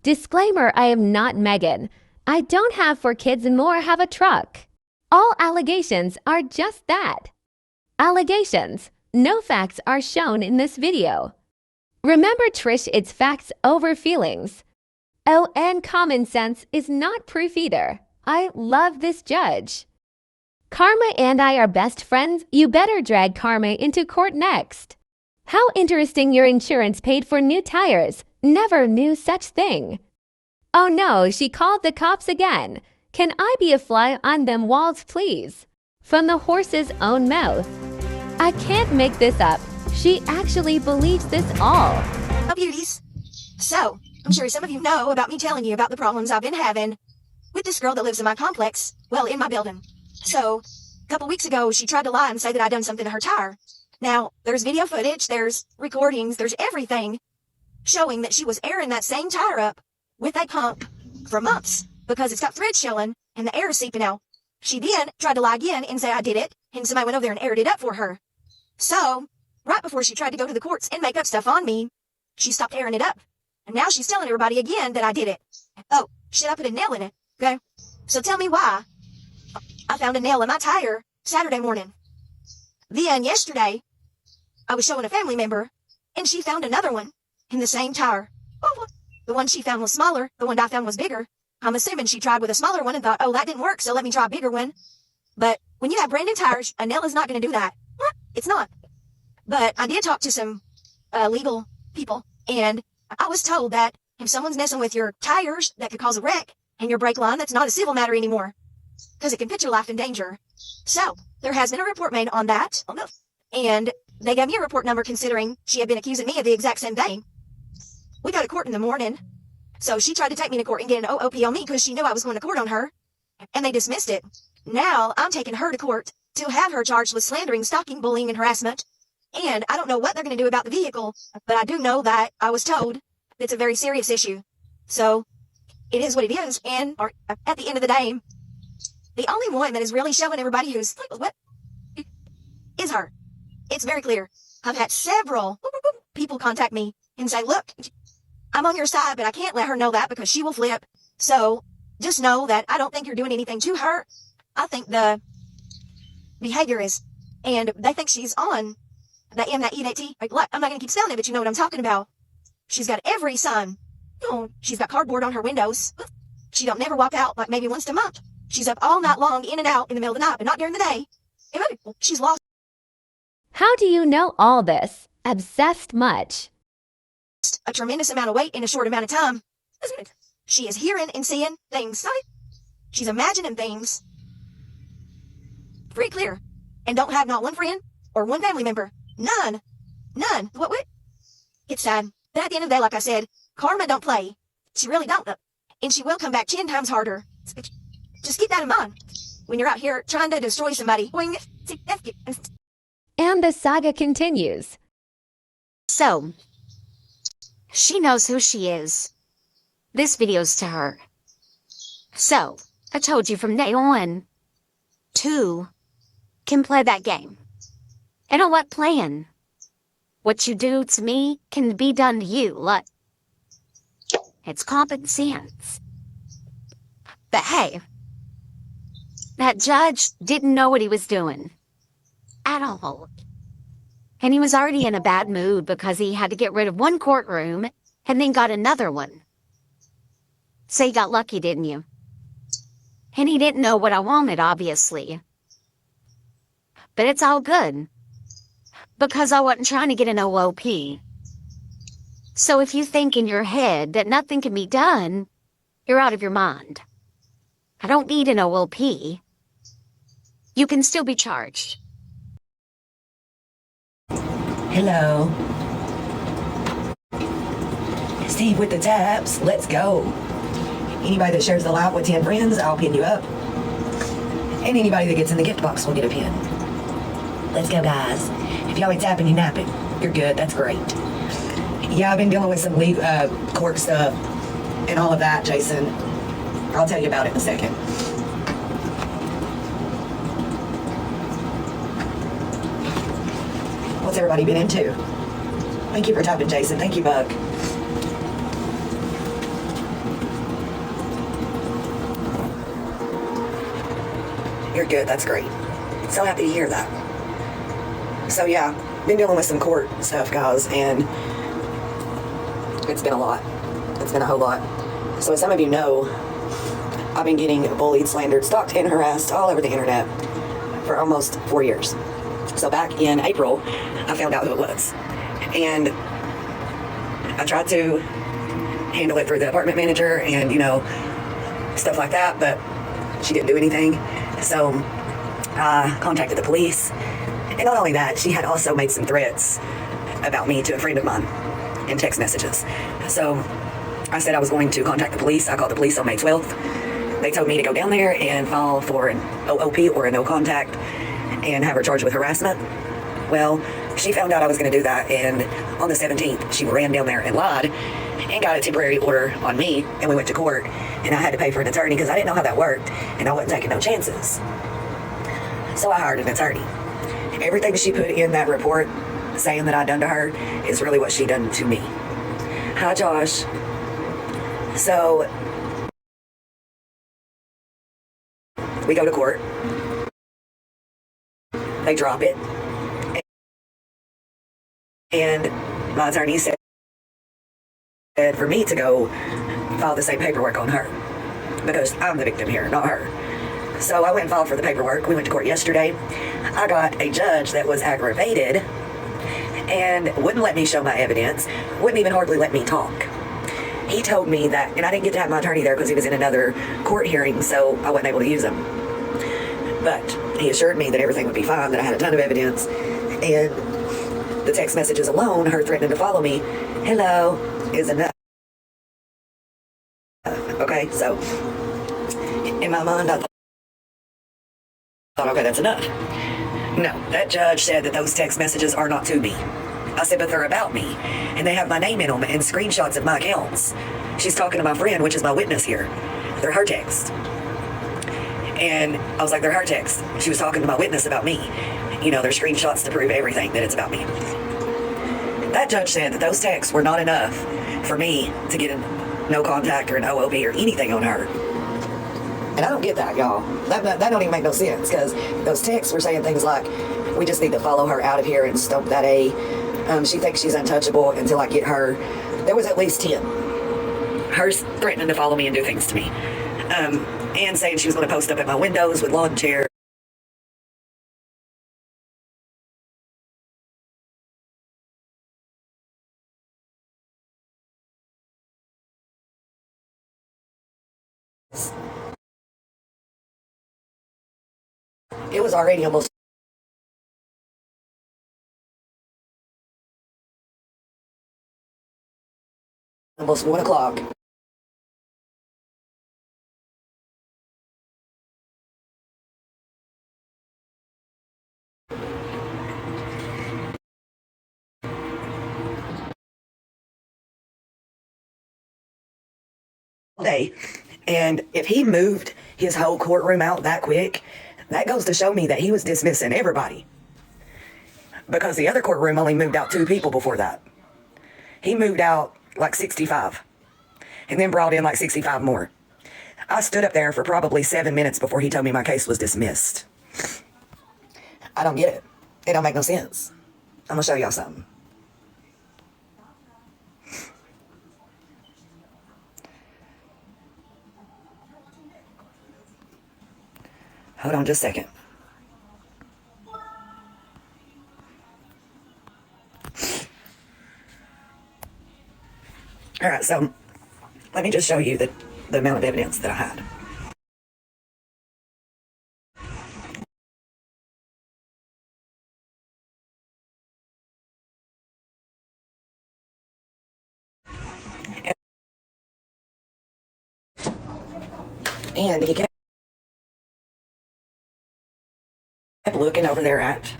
Disclaimer, I am not Megan. I don't have 4 kids nor have a truck. All allegations are just that. Allegations. No facts are shown in this video. Remember, Trish, it's facts over feelings. Oh, and common sense is not proof either. I love this judge. Karma and I are best friends. You better drag Karma into court next. How interesting, your insurance paid for new tires. Never knew such thing. Oh no, she called the cops again. Can I be a fly on them walls, please? From the horse's own mouth. I can't make this up. She actually believes this all. Oh, beauties. So, I'm sure some of you know about me telling you about the problems I've been having with this girl that lives in my complex, well, in my building. So, a couple weeks ago, she tried to lie and say that I'd done something to her tire. Now, there's video footage, there's recordings, there's everything showing that she was airing that same tire up with a pump for months because it's got thread showing and the air is seeping out. She then tried to lie again and say I did it, and somebody went over there and aired it up for her. So, right before she tried to go to the courts and make up stuff on me, she stopped airing it up. And now she's telling everybody again that I did it. Oh, shit, I put a nail in it, okay? So tell me why I found a nail in my tire Saturday morning. Then yesterday, I was showing a family member, and she found another one in the same tire. Oh, the one she found was smaller. The one I found was bigger. I'm assuming she tried with a smaller one and thought, oh, that didn't work, so let me try a bigger one. But when you have brand new tires, a nail is not going to do that. It's not. But I did talk to some legal people, and I was told that if someone's messing with your tires, that could cause a wreck, and your brake line, that's not a civil matter anymore, because it can put your life in danger. So, there has been a report made on that, and they gave me a report number considering she had been accusing me of the exact same thing. We go to court in the morning, so she tried to take me to court and get an OOP on me because she knew I was going to court on her, and they dismissed it. Now, I'm taking her to court to have her charged with slandering, stalking, bullying, and harassment. And I don't know what they're going to do about the vehicle, but I do know that I was told it's a very serious issue. So, it is what it is, and at the end of the day, the only one that is really showing everybody who's, what, is her. It's very clear. I've had several people contact me and say, look, I'm on your side, but I can't let her know that because she will flip. So, just know that I don't think you're doing anything to her. I think the behavior is, and they think she's on that M, that E, that T. Like, I'm not going to keep spelling it, but you know what I'm talking about. She's got every sign. Oh, she's got cardboard on her windows. She don't never walk out like maybe once a month. She's up all night long, in and out in the middle of the night, but not during the day. She's lost. How do you know all this? Obsessed much. A tremendous amount of weight in a short amount of time. She is hearing and seeing things. She's imagining things. Pretty clear. And don't have not one friend or one family member. None. None. What? It's sad. But at the end of the day, like I said, karma don't play. She really don't. And she will come back 10 times harder. Just keep that in mind when you're out here trying to destroy somebody. And the saga continues. So, she knows who she is. This video's to her. So, I told you from day on, 2 can play that game. And on what plan? What you do to me can be done to you. Look, it's common sense. But hey, that judge didn't know what he was doing. At all. And he was already in a bad mood because he had to get rid of one courtroom and then got another one. So you got lucky, didn't you? And he didn't know what I wanted, obviously. But it's all good. Because I wasn't trying to get an OOP. So if you think in your head that nothing can be done, you're out of your mind. I don't need an OOP. You can still be charged. Hello. Steve with the taps. Let's go. Anybody that shares the live with 10 friends, I'll pin you up. And anybody that gets in the gift box will get a pin. Let's go, guys. If y'all ain't tapping, you napping. You're good. That's great. Yeah, I've been dealing with some court stuff and all of that, Jason. I'll tell you about it in a second. What's everybody been into? Thank you for tapping, Jason. Thank you, Buck. You're good. That's great. So happy to hear that. So yeah, been dealing with some court stuff, guys, and it's been a lot. It's been a whole lot. So as some of you know, I've been getting bullied, slandered, stalked, and harassed all over the internet for almost 4 years. So back in April, I found out who it was. And I tried to handle it through the apartment manager and, you know, stuff like that, but she didn't do anything. So I contacted the police. And not only that, she had also made some threats about me to a friend of mine in text messages. So I said I was going to contact the police. I called the police on May 12th. They told me to go down there and file for an OOP or a no contact and have her charged with harassment. Well, she found out I was going to do that, and on the 17th, she ran down there and lied and got a temporary order on me, and we went to court, and I had to pay for an attorney because I didn't know how that worked, and I wasn't taking no chances. So I hired an attorney. Everything she put in that report saying that I done to her is really what she done to me. Hi, Josh. So we go to court. They drop it. And my attorney said for me to go file the same paperwork on her because I'm the victim here, not her. So I went and filed for the paperwork. We went to court yesterday. I got a judge that was aggravated and wouldn't let me show my evidence, wouldn't even hardly let me talk. He told me that, and I didn't get to have my attorney there because he was in another court hearing, so I wasn't able to use him. But he assured me that everything would be fine, that I had a ton of evidence, and the text messages alone, her threatening to follow me, hello, is enough. Okay, so in my mind, I thought, okay, that's enough. No, that judge said that those text messages are not to me. I said, but they're about me, and they have my name in them and screenshots of my accounts. She's talking to my friend, which is my witness here. They're her texts. And I was like, they're her texts. She was talking to my witness about me. You know, they're screenshots to prove everything that it's about me. That judge said that those texts were not enough for me to get a no contact or an OOB or anything on her. And I don't get that, y'all. That don't even make no sense, because those texts were saying things like, we just need to follow her out of here and stomp that A. She thinks she's untouchable until I get her. There was at least 10. Hers threatening to follow me and do things to me. And saying she was going to post up at my windows with lawn chairs. It was already almost 1 o'clock. Day. And if he moved his whole courtroom out that quick, that goes to show me that he was dismissing everybody. Because the other courtroom only moved out 2 people before that. He moved out like 65 and then brought in like 65 more. I stood up there for probably 7 minutes before he told me my case was dismissed. I don't get it. It don't make no sense. I'm gonna show y'all something. Hold on just a second. All right, so let me just show you the amount of evidence that I had. And he kept looking over there at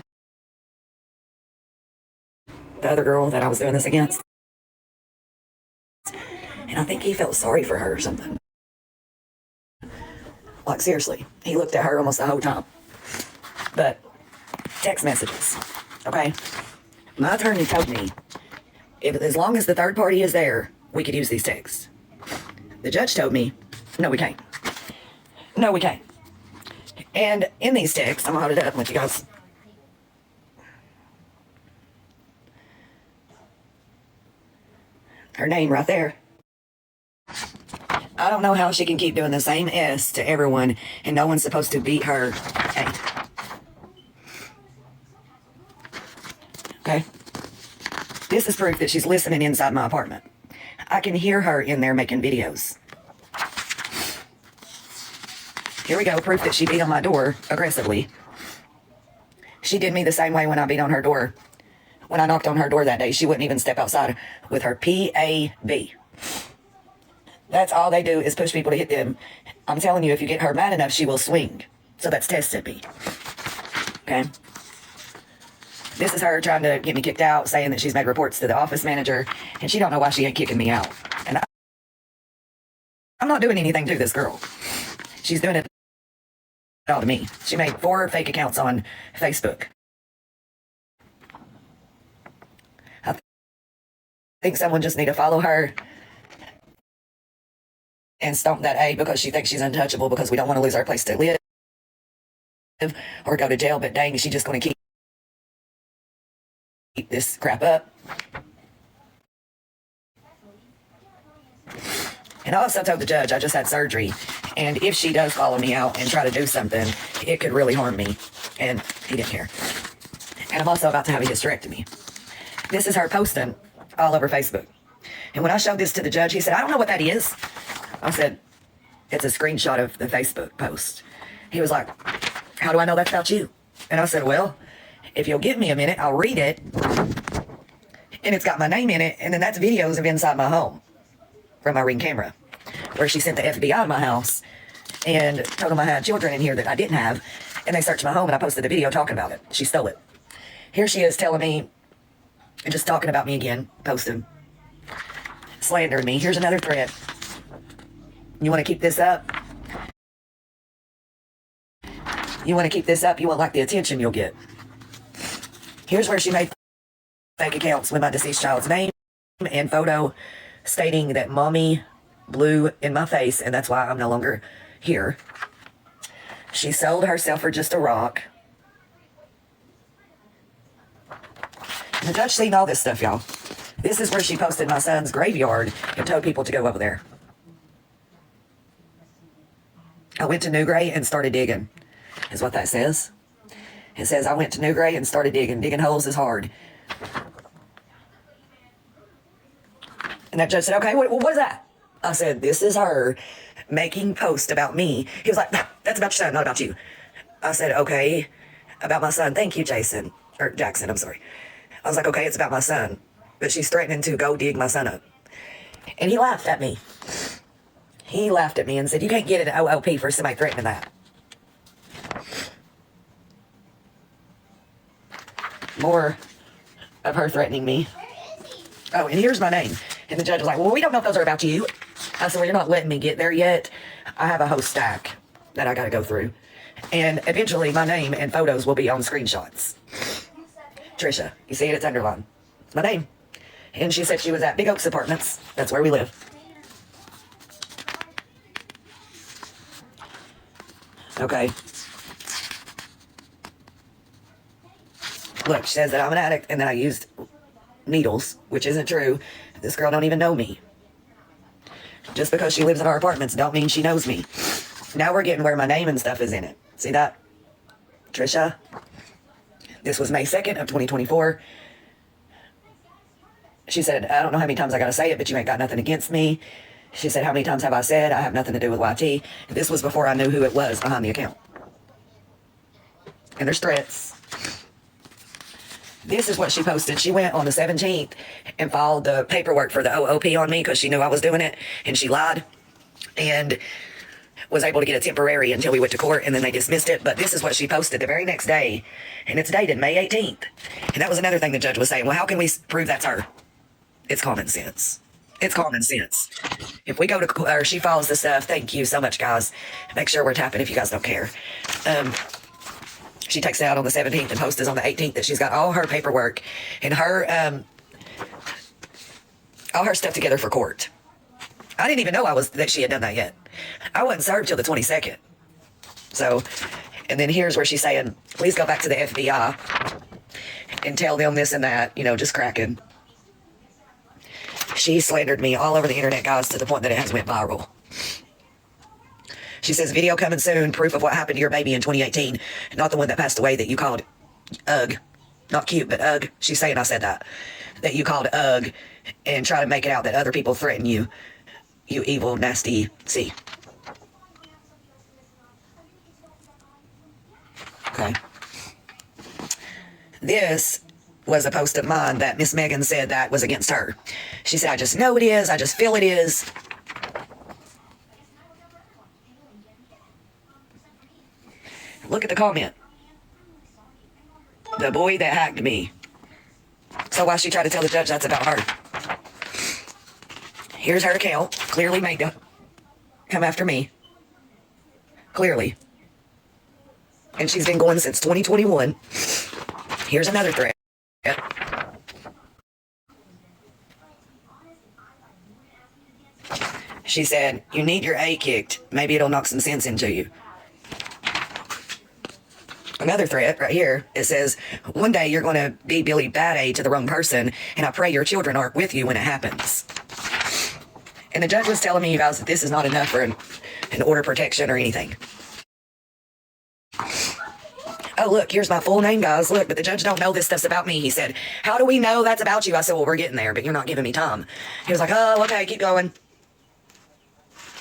the other girl that I was doing this against. And I think he felt sorry for her or something. Like, seriously, he looked at her almost the whole time. But text messages, okay? My attorney told me, as long as the third party is there, we could use these texts. The judge told me, no, we can't. No, we can't. And in these texts, I'm going to hold it up and let you guys. Her name right there. I don't know how she can keep doing the same S to everyone, and no one's supposed to beat her. Hey. Okay. This is proof that she's listening inside my apartment. I can hear her in there making videos. Here we go, proof that she beat on my door aggressively. She did me the same way when I beat on her door. When I knocked on her door that day, she wouldn't even step outside with her PAB. That's all they do is push people to hit them. I'm telling you, if you get her mad enough, she will swing. So that's tested me. Okay? This is her trying to get me kicked out, saying that she's made reports to the office manager, and she don't know why she ain't kicking me out. And I'm not doing anything to this girl. She's doing it all to me. She made 4 fake accounts on Facebook. I think someone just need to follow her and stomp that A because she thinks she's untouchable because we don't want to lose our place to live or go to jail. But dang, she's just going to keep this crap up. And I also told the judge I just had surgery, and if she does follow me out and try to do something, it could really harm me. And he didn't care. And I'm also about to have a hysterectomy. This is her posting all over Facebook. And when I showed this to the judge, he said, I don't know what that is. I said, it's a screenshot of the Facebook post. He was like, how do I know that's about you? And I said, well, if you'll give me a minute, I'll read it. And it's got my name in it. And then that's videos of inside my home from my Ring camera, where she sent the FBI to my house and told them I had children in here that I didn't have. And they searched my home, and I posted a video talking about it. She stole it. Here she is telling me, and just talking about me again, posting, slandering me. Here's another threat. You want to keep this up? You want to keep this up? You won't like the attention you'll get. Here's where she made fake accounts with my deceased child's name and photo, stating that mommy blew in my face, and that's why I'm no longer here. She sold herself for just a rock. And the judge seen all this stuff, y'all. This is where she posted my son's graveyard and told people to go over there. I went to New Gray and started digging, is what that says. It says, I went to New Gray and started digging. Digging holes is hard. And that judge said, okay, what is that? I said, this is her making posts about me. He was like, that's about your son, not about you. I said, okay, about my son. Thank you, Jackson, I'm sorry. I was like, okay, it's about my son. But she's threatening to go dig my son up. And he laughed at me. He laughed at me and said, you can't get an OLP for somebody threatening that. More of her threatening me. Oh, and here's my name. And the judge was like, well, we don't know if those are about you. I said, well, you're not letting me get there yet. I have a whole stack that I got to go through. And eventually my name and photos will be on screenshots. Tricia, you see it? It's underlined. It's my name. And she said she was at Big Oaks Apartments. That's where we live. Okay. Look, she says that I'm an addict and that I used needles, which isn't true. This girl don't even know me. Just because she lives in our apartments don't mean she knows me. Now we're getting where my name and stuff is in it. See that? Tricia. This was May 2nd of 2024. She said, I don't know how many times I got to say it, but you ain't got nothing against me. She said, how many times have I said I have nothing to do with YT? This was before I knew who it was behind the account. And there's threats. This is what she posted. She went on the 17th and filed the paperwork for the OOP on me because she knew I was doing it. And she lied and was able to get a temporary until we went to court, and then they dismissed it. But this is what she posted the very next day, and it's dated May 18th. And that was another thing the judge was saying. Well, how can we prove that's her? It's common sense. It's common sense. If we go to, or she follows the stuff, thank you so much, guys. Make sure we're tapping if you guys don't care. She takes it out on the 17th and posts on the 18th that she's got all her paperwork and her, all her stuff together for court. I didn't even know that she had done that yet. I wasn't served till the 22nd. So And then here's where she's saying, please go back to the FBI and tell them this and that, just cracking. She slandered me all over the internet, guys, to the point that it has went viral. She says, video coming soon, proof of what happened to your baby in 2018. Not the one that passed away that you called ugh. Not cute, but ugh. She's saying I said that. That you called ugh and try to make it out that other people threaten you. You evil, nasty C. Okay. This was a post of mine that Miss Megan said that was against her. She said, I just know it is. I just feel it is. Look at the comment. The boy that hacked me. So why she tried to tell the judge that's about her? Here's her account. Clearly made to come after me. Clearly. And she's been going since 2021. Here's another threat. She said, you need your A kicked. Maybe it'll knock some sense into you. Another threat right here. It says, one day you're going to be Billy Bad A to the wrong person, and I pray your children aren't with you when it happens. And the judge was telling me, you guys, that this is not enough for an order of protection or anything. Oh, look, here's my full name, guys. Look, but the judge don't know this stuff's about me. He said, how do we know that's about you? I said, well, we're getting there, but you're not giving me time. He was like, oh, okay, keep going.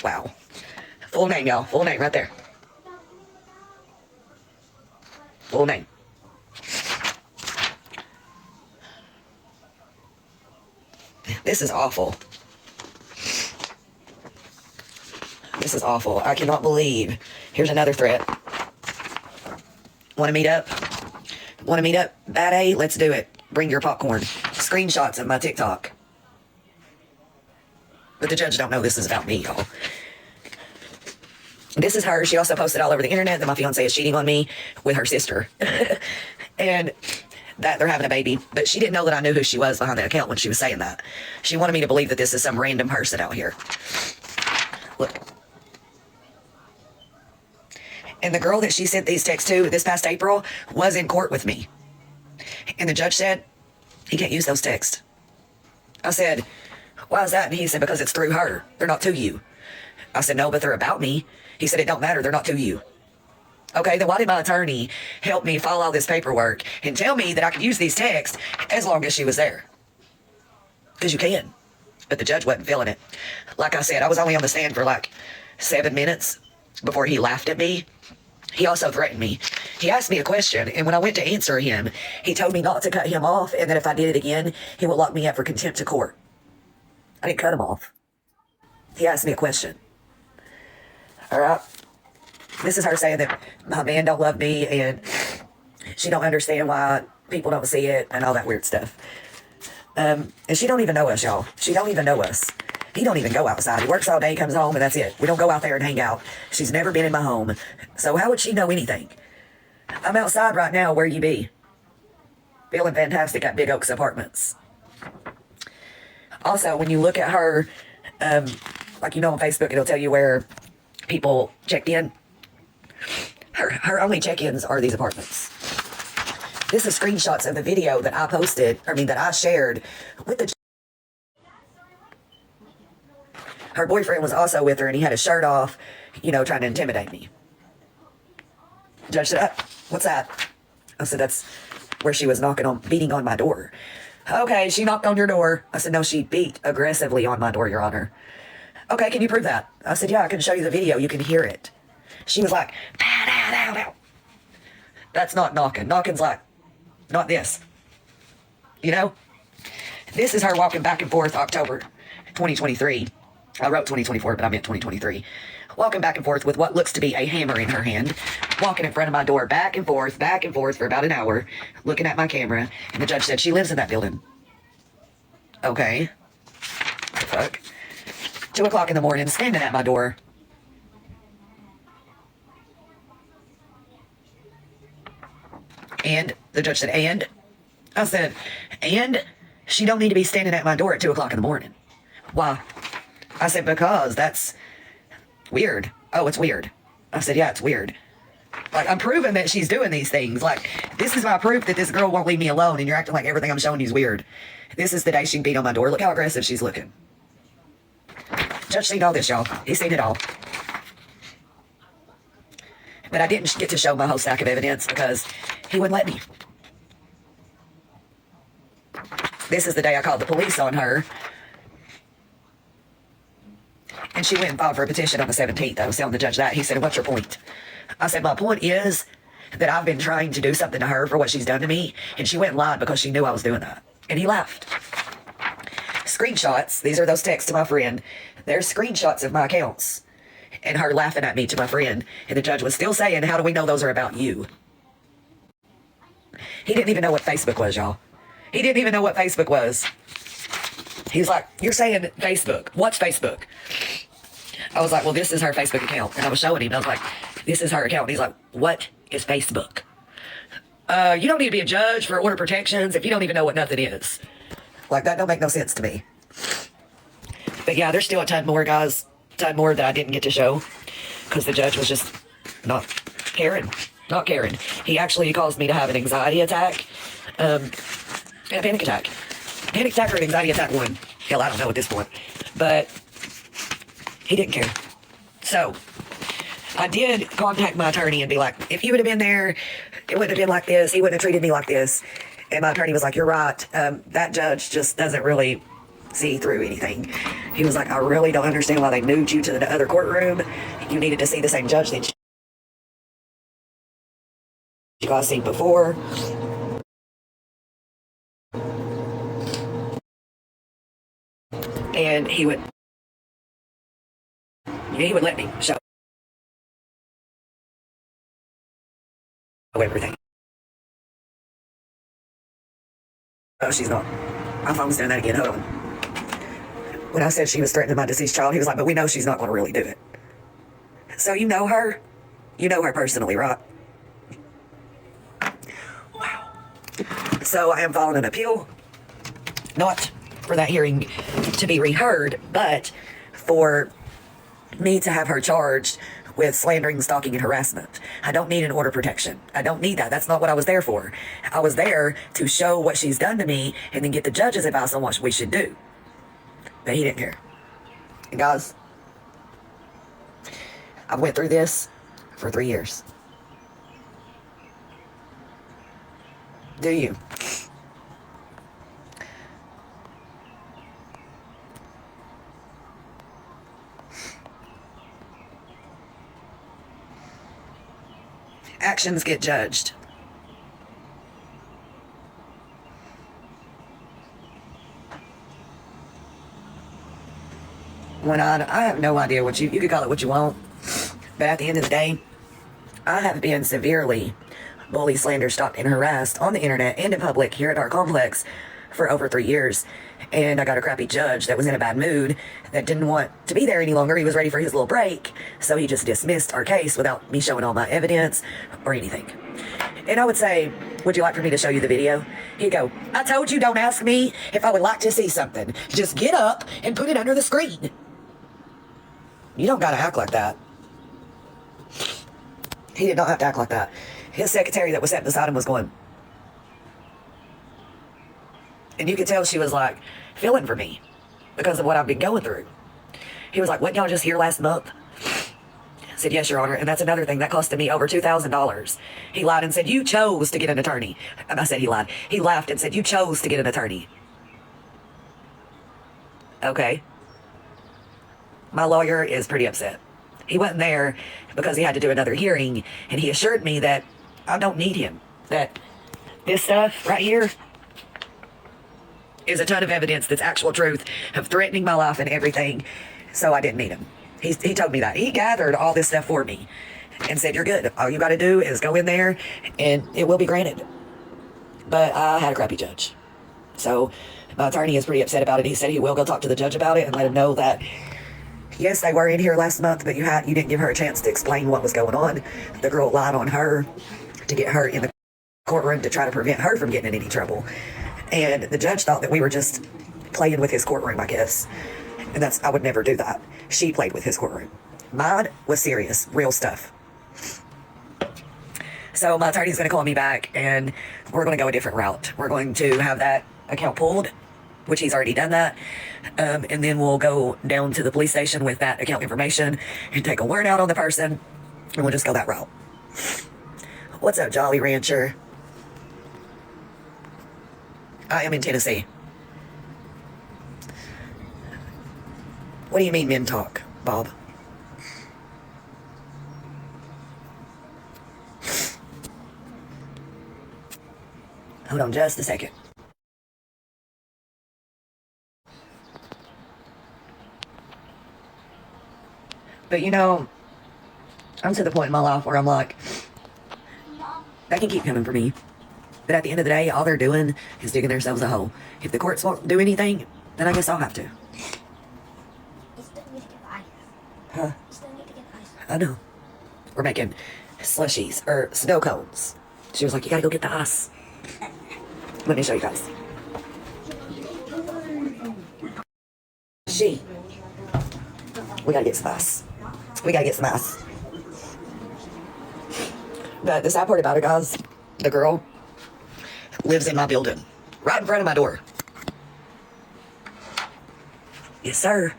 Wow. Full name, y'all. Full name right there. Full name. This is awful. This is awful. I cannot believe. Here's another threat. Want to meet up? Want to meet up? Bad A? Let's do it. Bring your popcorn. Screenshots of my TikTok. But the judge don't know this is about me, y'all. This is her. She also posted all over the internet that my fiance is cheating on me with her sister. And that they're having a baby. But she didn't know that I knew who she was behind that account when she was saying that. She wanted me to believe that this is some random person out here. Look. And the girl that she sent these texts to this past April was in court with me. And the judge said, he can't use those texts. I said, why is that? And he said, because it's through her. They're not to you. I said, no, but they're about me. He said, it don't matter. They're not to you. Okay, then why did my attorney help me file all this paperwork and tell me that I could use these texts as long as she was there? Because you can. But the judge wasn't feeling it. Like I said, I was only on the stand for like 7 minutes before he laughed at me. He also threatened me. He asked me a question, and when I went to answer him, he told me not to cut him off, and that if I did it again, he would lock me up for contempt of court. I didn't cut him off. He asked me a question. All right. This is her saying that my man don't love me, and she don't understand why people don't see it, and all that weird stuff. And she don't even know us, y'all. She don't even know us. He don't even go outside. He works all day, comes home, and that's it. We don't go out there and hang out. She's never been in my home. So how would she know anything? I'm outside right now. Where you be? Feeling fantastic at Big Oaks Apartments. Also, when you look at her, like on Facebook, it'll tell you where people checked in. Her only check-ins are these apartments. This is screenshots of the video that I shared with the... Her boyfriend was also with her, and he had his shirt off, trying to intimidate me. Judge said, what's that? I said, that's where she was beating on my door. Okay, she knocked on your door. I said, no, she beat aggressively on my door, Your Honor. Okay, can you prove that? I said, yeah, I can show you the video. You can hear it. She was like, pow, pow, pow, pow. That's not knocking. Knocking's like, not this. This is her walking back and forth October 2023. I wrote 2024, but I meant 2023. Walking back and forth with what looks to be a hammer in her hand. Walking in front of my door, back and forth for about an hour. Looking at my camera. And the judge said she lives in that building. Okay. What the fuck? 2 o'clock in the morning, standing at my door. And the judge said, and? I said, and? She don't need to be standing at my door at 2 o'clock in the morning. Why? I said, because that's weird. Oh, it's weird. I said, yeah, it's weird. Like, I'm proving that she's doing these things. Like, this is my proof that this girl won't leave me alone, and you're acting like everything I'm showing you is weird. This is the day she beat on my door. Look how aggressive she's looking. Judge seen all this, y'all. He's seen it all. But I didn't get to show my whole stack of evidence because he wouldn't let me. This is the day I called the police on her. And she went and filed for a petition on the 17th. I was telling the judge that. He said, what's your point? I said, my point is that I've been trying to do something to her for what she's done to me. And she went and lied because she knew I was doing that. And he laughed. Screenshots. These are those texts to my friend. There's screenshots of my accounts. And her laughing at me to my friend. And the judge was still saying, how do we know those are about you? He didn't even know what Facebook was, y'all. He didn't even know what Facebook was. He's like, you're saying Facebook. What's Facebook? I was like, well, this is her Facebook account. And I was showing him. I was like, this is her account. And he's like, what is Facebook? You don't need to be a judge for order protections if you don't even know what nothing is. Like, that don't make no sense to me. But yeah, there's still a ton more, guys. A ton more that I didn't get to show. Because the judge was just not caring. Not caring. He actually caused me to have an anxiety attack. And a panic attack. Panic attack or an anxiety attack one. Hell, I don't know at this point. But he didn't care. So, I did contact my attorney and be like, if you would have been there, it wouldn't have been like this. He wouldn't have treated me like this. And my attorney was like, you're right. That judge just doesn't really see through anything. He was like, I really don't understand why they moved you to the other courtroom. You needed to see the same judge that you guys seen before. And he would let me show everything. Oh, she's not. My phone's doing that again. Hold on. When I said she was threatening my deceased child, he was like, but we know she's not going to really do it. So you know her? You know her personally, right? Wow. So I am filing an appeal. Not for that hearing to be reheard, but for me to have her charged with slandering, stalking, and harassment. I don't need an order of protection. I don't need that. That's not what I was there for. I was there to show what she's done to me and then get the judge's advice on what we should do. But he didn't care. And guys, I went through this for 3 years. Do you? Actions get judged. When I have no idea what you could call it what you want, but at the end of the day, I have been severely bullied, slandered, stalked, and harassed on the internet and in public here at our complex for over 3 years. And I got a crappy judge that was in a bad mood, that didn't want to be there any longer. He was ready for his little break, so he just dismissed our case without me showing all my evidence or anything. And I would say, would you like for me to show you the video? He'd go, I told you don't ask me if I would like to see something. Just get up and put it under the screen. You don't gotta act like that. He did not have to act like that. His secretary that was sitting beside him was going. And you could tell she was like, feeling for me because of what I've been going through. He was like, wasn't y'all just here last month? I said, yes, Your Honor. And that's another thing that costed me over $2,000. He lied and said, you chose to get an attorney. And I said he lied. He laughed and said, you chose to get an attorney. Okay. My lawyer is pretty upset. He wasn't there because he had to do another hearing, and he assured me that I don't need him. That this stuff right here is a ton of evidence that's actual truth of threatening my life and everything. So I didn't need him. He told me that. He gathered all this stuff for me and said, you're good. All you got to do is go in there and it will be granted. But I had a crappy judge. So my attorney is pretty upset about it. He said he will go talk to the judge about it and let him know that, yes, they were in here last month, but you didn't give her a chance to explain what was going on. The girl lied on her to get her in the courtroom to try to prevent her from getting in any trouble. And the judge thought that we were just playing with his courtroom, I guess. And I would never do that. She played with his courtroom. Mine was serious, real stuff. So my attorney's going to call me back, and we're going to go a different route. We're going to have that account pulled, which he's already done that. And then we'll go down to the police station with that account information and take a warrant out on the person, and we'll just go that route. What's up, Jolly Rancher? I am in Tennessee. What do you mean men talk, Bob? Hold on just a second. But you know, I'm to the point in my life where I'm like, that can keep coming for me. But at the end of the day, all they're doing is digging themselves a hole. If the courts won't do anything, then I guess I'll have to. You still need to get ice. Huh? You still need to get ice. I know. We're making slushies, or snow cones. She was like, you gotta go get the ice. Let me show you guys. We gotta get some ice. We gotta get some ice. But the sad part about it, guys, the girl lives in my building, right in front of my door. Yes, sir.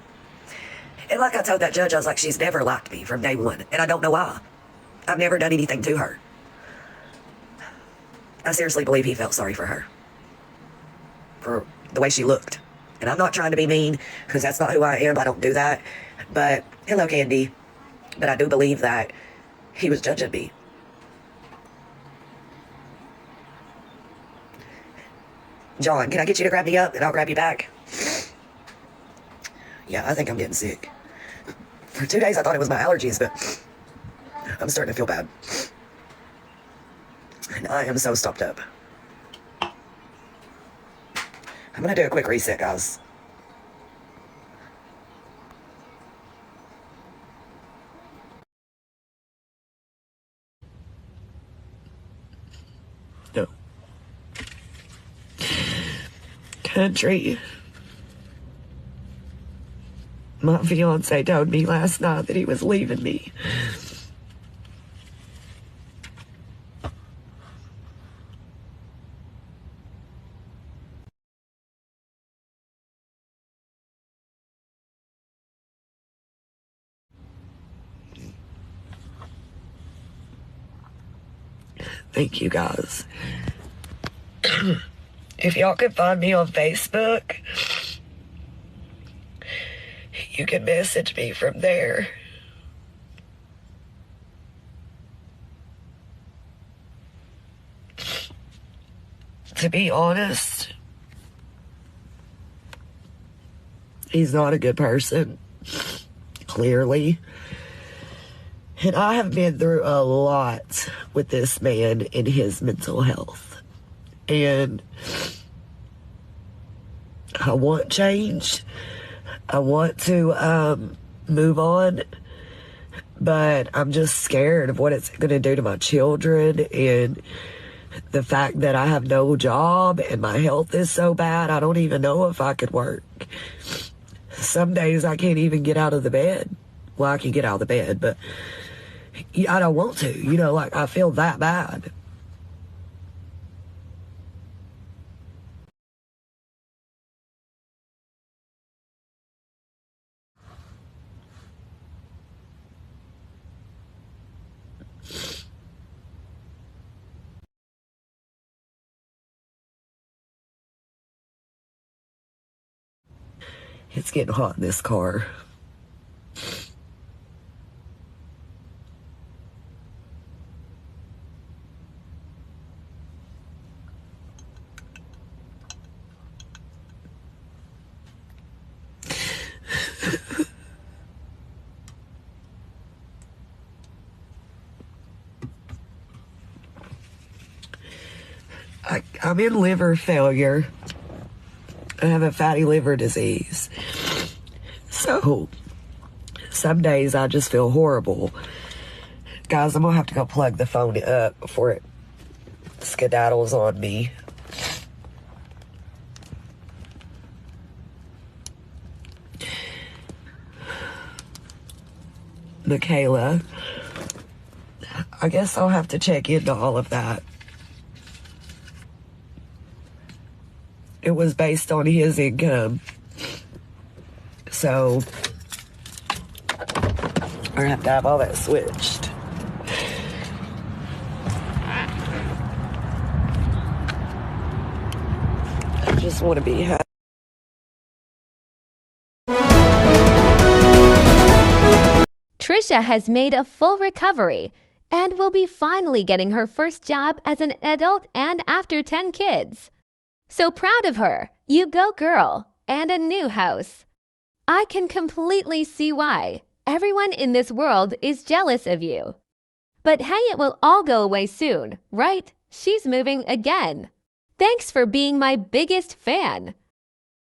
And like I told that judge, I was like, she's never liked me from day one, and I don't know why. I've never done anything to her. I seriously believe he felt sorry for her, for the way she looked. And I'm not trying to be mean, because that's not who I am. I don't do that. But, hello, Candy. But I do believe that he was judging me. John, can I get you to grab me up, and I'll grab you back? Yeah, I think I'm getting sick. For 2 days, I thought it was my allergies, but I'm starting to feel bad. And I am so stopped up. I'm gonna do a quick reset, guys. No. Country. My fiance told me last night that he was leaving me. Thank you, guys. If y'all can find me on Facebook, you can message me from there. To be honest, he's not a good person, clearly. And I have been through a lot with this man and his mental health. And I want change. I want to move on. But I'm just scared of what it's going to do to my children. And the fact that I have no job and my health is so bad, I don't even know if I could work. Some days I can't even get out of the bed. Well, I can get out of the bed, but I don't want to. You know, like, I feel that bad. It's getting hot in this car. I'm in liver failure. I have a fatty liver disease. So, some days I just feel horrible. Guys, I'm gonna have to go plug the phone up before it skedaddles on me. Michaela, I guess I'll have to check into all of that. It was based on his income. So I'm gonna have to have all that switched. I just want to be happy. Tricia has made a full recovery and will be finally getting her first job as an adult and after 10 kids. So proud of her. You go, girl. And a new house. I can completely see why. Everyone in this world is jealous of you. But hey, it will all go away soon, right? She's moving again. Thanks for being my biggest fan.